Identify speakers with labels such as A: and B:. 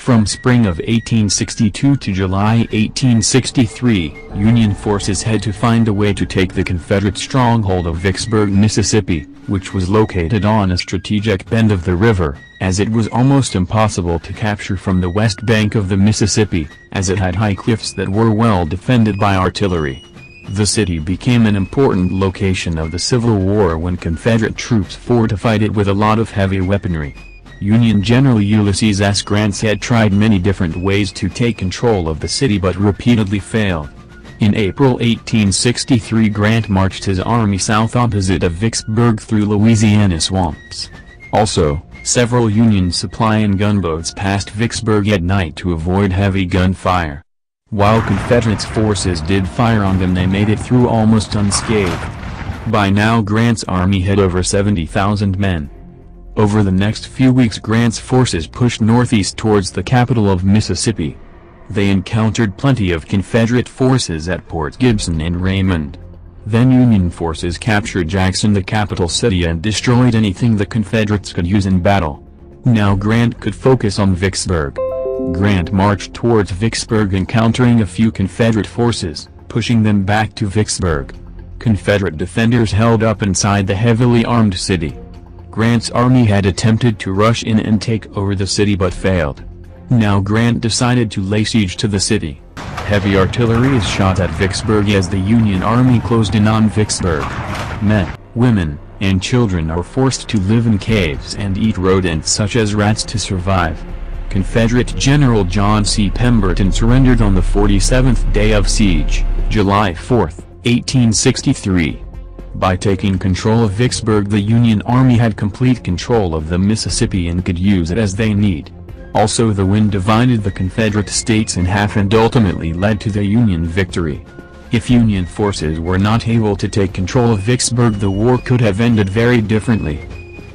A: From spring of 1862 to July 1863, Union forces had to find a way to take the Confederate stronghold of Vicksburg, Mississippi, which was located on a strategic bend of the river, as it was almost impossible to capture from the west bank of the Mississippi, as it had high cliffs that were well defended by artillery. The city became an important location of the Civil War when Confederate troops fortified it with a lot of heavy weaponry. Union General Ulysses S. Grant had tried many different ways to take control of the city but repeatedly failed. In April 1863, Grant marched his army south opposite of Vicksburg through Louisiana swamps. Also, several Union supply and gunboats passed Vicksburg at night to avoid heavy gunfire. While Confederate forces did fire on them, they made it through almost unscathed. By now Grant's army had over 70,000 men. Over the next few weeks Grant's forces pushed northeast towards the capital of Mississippi. They encountered plenty of Confederate forces at Port Gibson and Raymond. Then Union forces captured Jackson, the capital city, and destroyed anything the Confederates could use in battle. Now Grant could focus on Vicksburg. Grant marched towards Vicksburg, encountering a few Confederate forces, pushing them back to Vicksburg. Confederate defenders held up inside the heavily armed city. Grant's army had attempted to rush in and take over the city but failed. Now Grant decided to lay siege to the city. Heavy artillery is shot at Vicksburg as the Union Army closed in on Vicksburg. Men, women, and children are forced to live in caves and eat rodents such as rats to survive. Confederate General John C. Pemberton surrendered on the 47th day of siege, July 4, 1863. By taking control of Vicksburg, the Union Army had complete control of the Mississippi and could use it as they need. Also, the wind divided the Confederate states in half and ultimately led to the Union victory. If Union forces were not able to take control of Vicksburg, the war could have ended very differently.